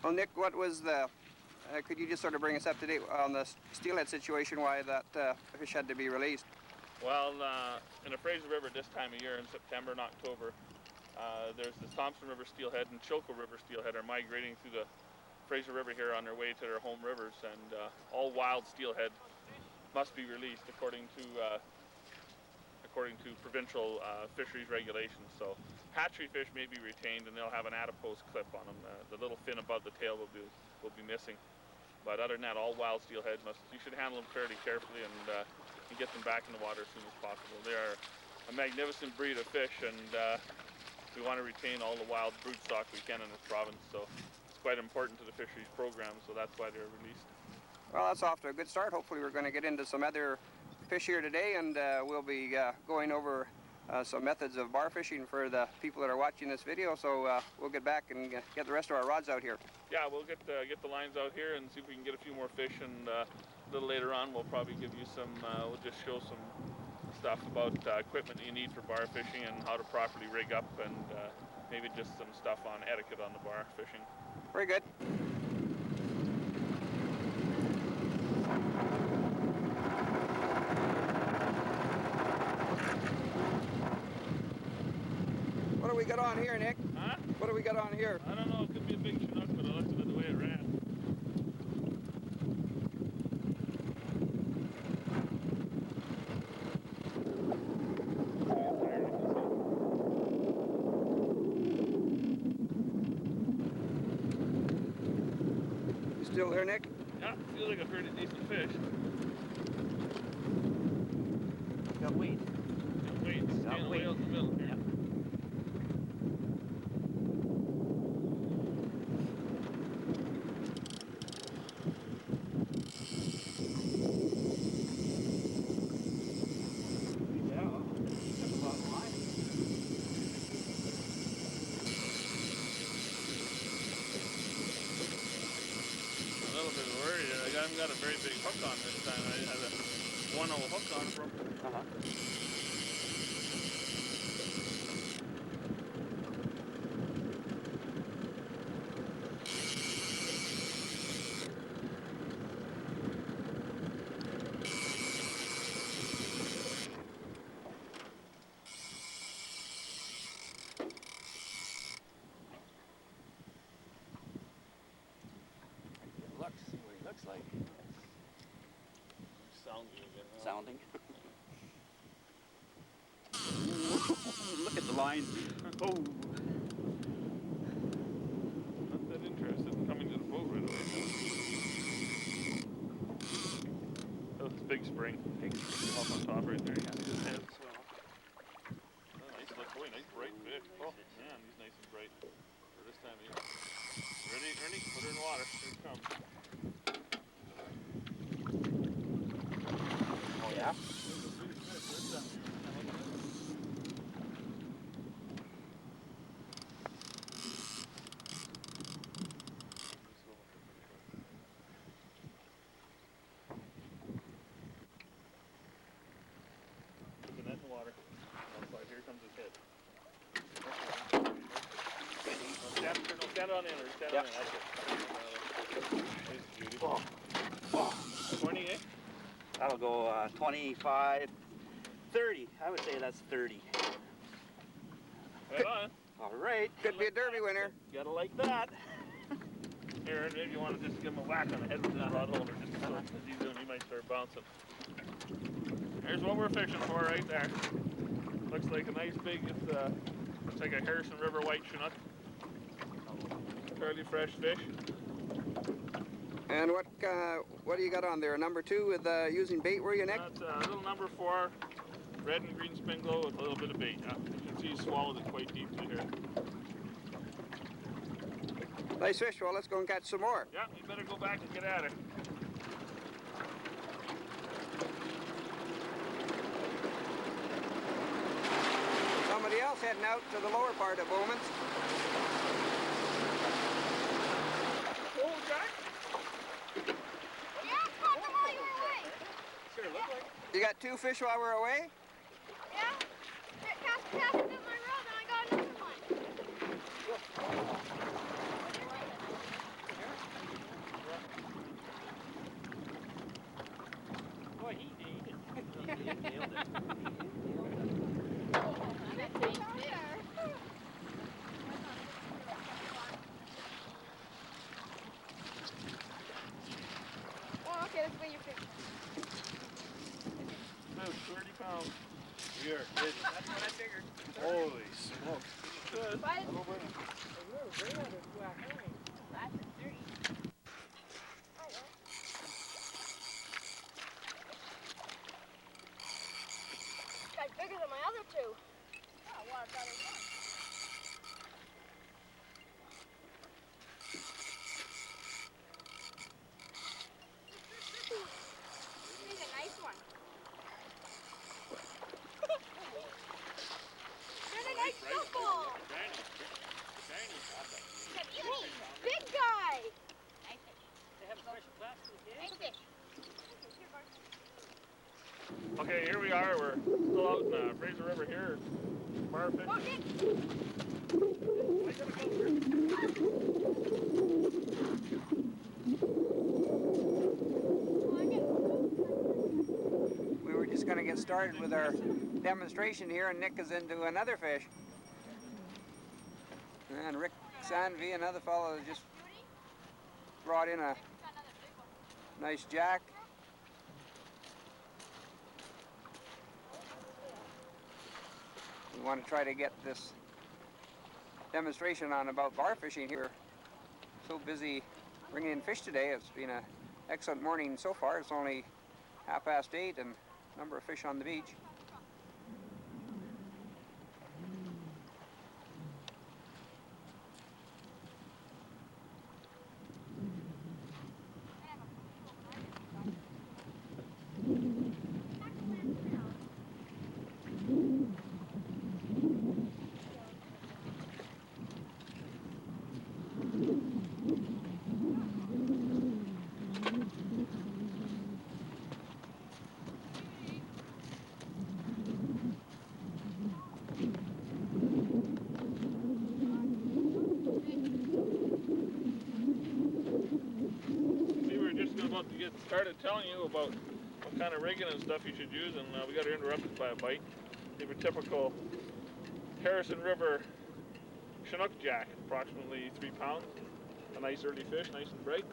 Well, Nick, what was the, could you just sort of bring us up to date on the steelhead situation, why that fish had to be released? Well, in the Fraser River this time of year, in September and October, there's the Thompson River steelhead and Choco River steelhead are migrating through the Fraser River here on their way to their home rivers, and all wild steelhead must be released according to provincial fisheries regulations. So hatchery fish may be retained, and they'll have an adipose clip on them. The little fin above the tail will be missing. But other than that, all wild steelhead you should handle them fairly carefully and get them back in the water as soon as possible. They are a magnificent breed of fish, and we want to retain all the wild broodstock we can in this province. So it's quite important to the fisheries program, so that's why they're released. Well, that's off to a good start. Hopefully we're going to get into some other fish here today, and we'll be going over some methods of bar fishing for the people that are watching this video. So we'll get back and get the rest of our rods out here. Yeah, we'll get the lines out here and see if we can get a few more fish, and a little later on we'll probably give you some, we'll just show some stuff about equipment that you need for bar fishing and how to properly rig up, and maybe just some stuff on etiquette on the bar fishing. Very good. What do we got on here, Nick? Huh? What do we got on here? I don't know, it could be a big Chinook, but I looked at it the way it ran. You still there, Nick? Yeah, feels like a pretty decent fish. Got weight. Got weight. Got way out in the middle here. Yep. I haven't got a very big hook on this time. I had a 1-0 hook on from. See what he looks like. Sounding again. Sounding. Look at the line. Oh. Not that interested in coming to the boat right away. Oh, it's big spring. Big spring up on top right there. You can see his head. Oh, nice look. Boy, nice bright fish. Oh, man, he's nice and bright for this time of year. Ready? Ready? Put her in the water. Here it comes. Oh, yeah? Put the net in the water. Outside, here comes his head. No, stand on in or stand on in. That's it. Nice beauty. Oh. Oh. 20, eh? That'll go 25, 30. I would say that's 30. Right on. All right. Could be a derby winner. Gotta like that. Here, maybe you want to just give him a whack on the head with the rod holder, just so as he's doing, he might start bouncing. Here's what we're fishing for right there. Looks like a nice big, looks like a Harrison River white Chinook. Fairly fresh fish. And what do you got on there? A number 2 with using bait, were you, Nick? That's a little number 4, red and green spin glow with a little bit of bait. Yeah, you can see he swallowed it quite deeply here. Nice fish. Well, let's go and catch some more. Yeah, you better go back and get at her. Somebody else heading out to the lower part of Bowman's. Oh, Jack! Yeah, caught them while you were away. Sure, look like. You got 2 fish while we're away? Yeah. Cast it in my rod and I got another one. What? Guy's bigger than my other two. Oh, well, I've got it one. He's a nice one. You're a nice football. Big guy. Nice fish. They have a special class for the kids? Nice fish. Okay, here we are. We're still out in the Fraser River here, bar fishing. We were just going to get started with our demonstration here, and Nick is into another fish. And Rick Sanvey, another fellow, has just brought in a nice jack. We want to try to get this demonstration on about bar fishing here. So busy bringing in fish today. It's been an excellent morning so far. It's only 8:30 and a number of fish on the beach. To get started telling you about what kind of rigging and stuff you should use, and we got interrupted by a bite. We have a typical Harrison River Chinook jack, approximately 3 pounds. A nice early fish, nice and bright.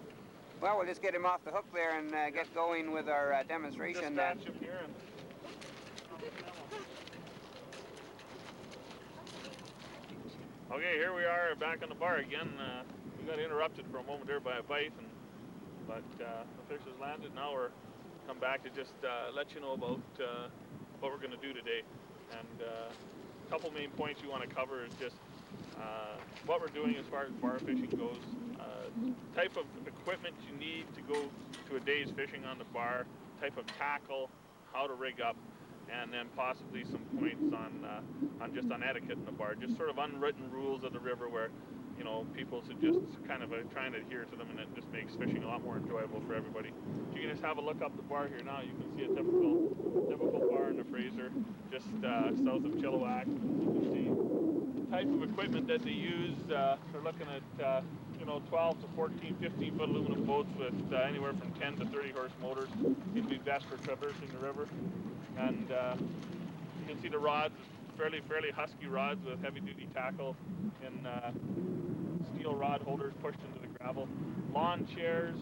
Well, we'll just get him off the hook there and get going with our demonstration. Just catch him here. And okay, here we are back on the bar again. We got interrupted for a moment there by a bite, but the fish has landed. Now we're come back to just let you know about what we're going to do today. And a couple main points you want to cover is just what we're doing as far as bar fishing goes, type of equipment you need to go to a day's fishing on the bar, type of tackle, how to rig up, and then possibly some points on just on etiquette in the bar, just sort of unwritten rules of the river where, you know, people should just kind of try and adhere to them, and it just makes fishing a lot more enjoyable for everybody. You can just have a look up the bar here now. You can see a typical bar in the Fraser, just south of Chilliwack. You can see the type of equipment that they use. They're looking at, 12 to 14, 15-foot aluminum boats with anywhere from 10 to 30 horse motors. It'd be best for traversing the river. And you can see the rods, fairly husky rods with heavy-duty tackle in steel rod holders pushed into the gravel. Lawn chairs,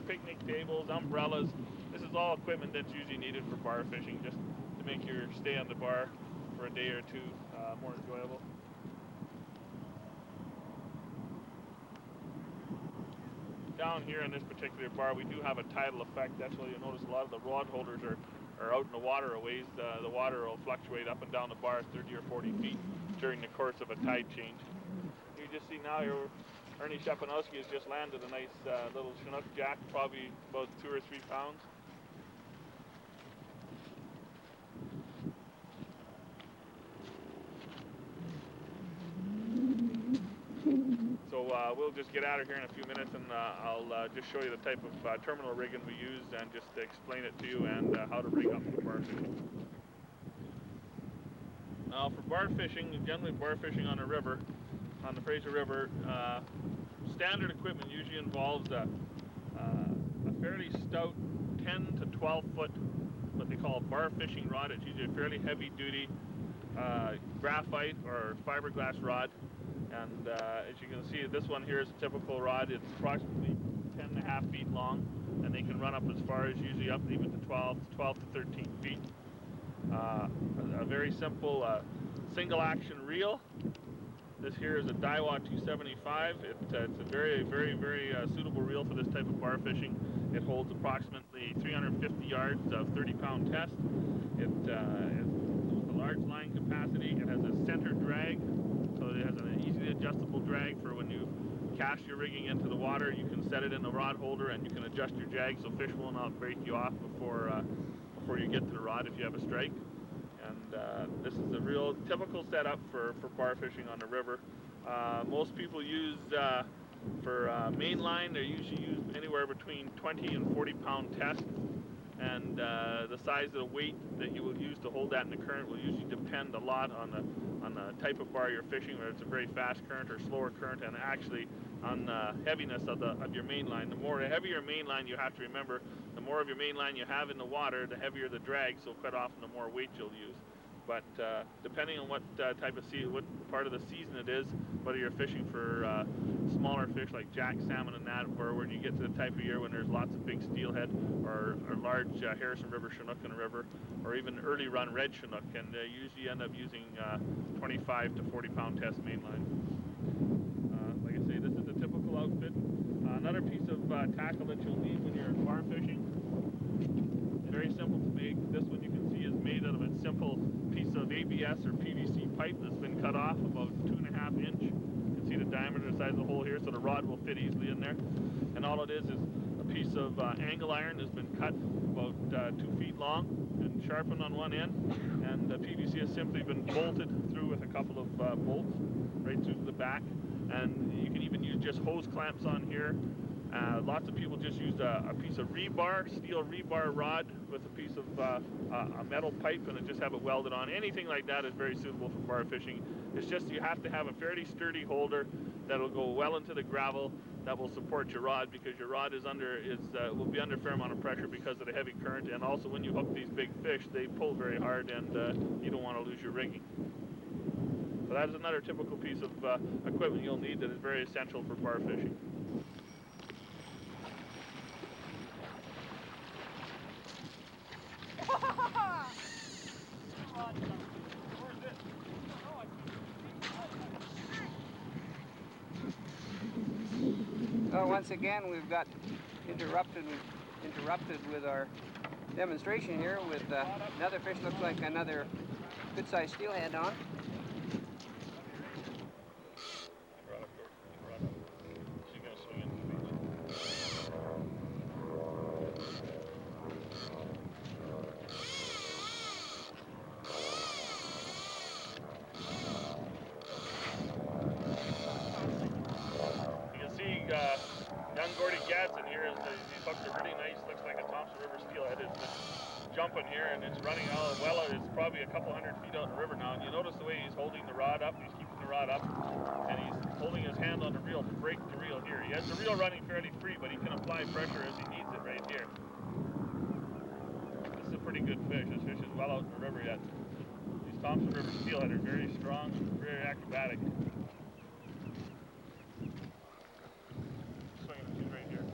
picnic tables, umbrellas. This is all equipment that's usually needed for bar fishing, just to make your stay on the bar for a day or two more enjoyable. Down here in this particular bar, we do have a tidal effect. That's why you'll notice a lot of the rod holders are out in the water a ways. The water will fluctuate up and down the bar 30 or 40 feet during the course of a tide change. You just see now here, Ernie Shepanowski has just landed a nice little Chinook jack, probably about 2 or 3 pounds. So we'll just get out of here in a few minutes, and I'll just show you the type of terminal rigging we use and just explain it to you and how to rig up for bar fishing. Now for bar fishing, generally bar fishing on a river, on the Fraser River, standard equipment usually involves a fairly stout 10 to 12 foot, what they call a bar fishing rod. It's usually a fairly heavy duty graphite or fiberglass rod. And as you can see, this one here is a typical rod. It's approximately 10.5 feet long, and they can run up as far as usually up even to 12 to 13 feet. A very simple single action reel. This here is a Daiwa 275. It's a very, very, very suitable reel for this type of bar fishing. It holds approximately 350 yards of 30-pound test. It has a large line capacity. It has a center drag, so it has an easily adjustable drag for when you cast your rigging into the water. You can set it in the rod holder and you can adjust your drag so fish will not break you off before you get to the rod if you have a strike. And this is a real typical setup for bar fishing on the river. Most people use, for mainline, they usually use anywhere between 20 and 40-pound test. And the size of the weight that you will use to hold that in the current will usually depend a lot on the type of bar you're fishing, whether it's a very fast current or slower current, and actually on the heaviness of your main line. The heavier main line, you have to remember, the more of your main line you have in the water, the heavier the drag, so quite often the more weight you'll use. But depending on what what part of the season it is, whether you're fishing for smaller fish like jack salmon and that, or when you get to the type of year when there's lots of big steelhead or large Harrison River Chinook in the river, or even early run red Chinook, and usually end up using 25 to 40-pound test mainline. Like I say, this is a typical outfit. Another piece of tackle that you'll need when you're bar fishing, very simple to make. This one you can see is made out of a simple piece of ABS or PVC pipe that's been cut off about 2.5 inch. You can see the diameter, the size of the hole here, so the rod will fit easily in there. And all it is a piece of angle iron that's been cut about 2 feet long and sharpened on one end. And the PVC has simply been bolted through with a couple of bolts right through the back. And you can even use just hose clamps on here. Lots of people just use a piece of rebar, steel rebar rod with a piece of a metal pipe, and just have it welded on. Anything like that is very suitable for bar fishing. It's just you have to have a fairly sturdy holder that'll go well into the gravel that will support your rod, because your rod will be under a fair amount of pressure because of the heavy current, and also when you hook these big fish, they pull very hard, and you don't want to lose your rigging. So that is another typical piece of equipment you'll need that is very essential for bar fishing. Well, once again, we've got interrupted with our demonstration here with another fish. Looks like another good-sized steelhead on. Jumping here, and it's running well. It's probably a couple hundred feet out in the river now, and you notice the way he's holding the rod up. He's keeping the rod up, and he's holding his hand on the reel to break the reel here. He has the reel running fairly free, but he can apply pressure as he needs it right here. This is a pretty good fish. This fish is well out in the river yet. These Thompson River steelhead are very strong and very acrobatic. Swinging the right here.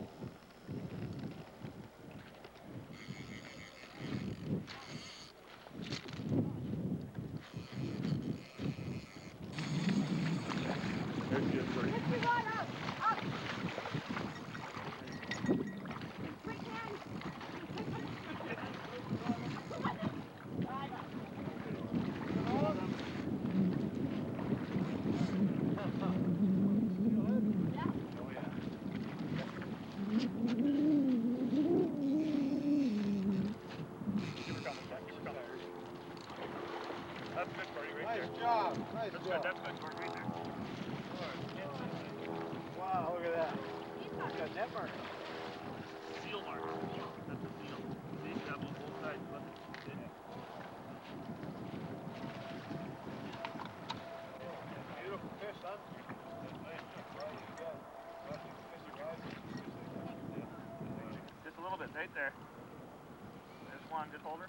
That's good, George, right there. Wow, look at that. It's got net mark. Seal mark. That's a seal. See, you got both sides. Beautiful fish, huh? Just a little bit, right there. There's one, just hold her.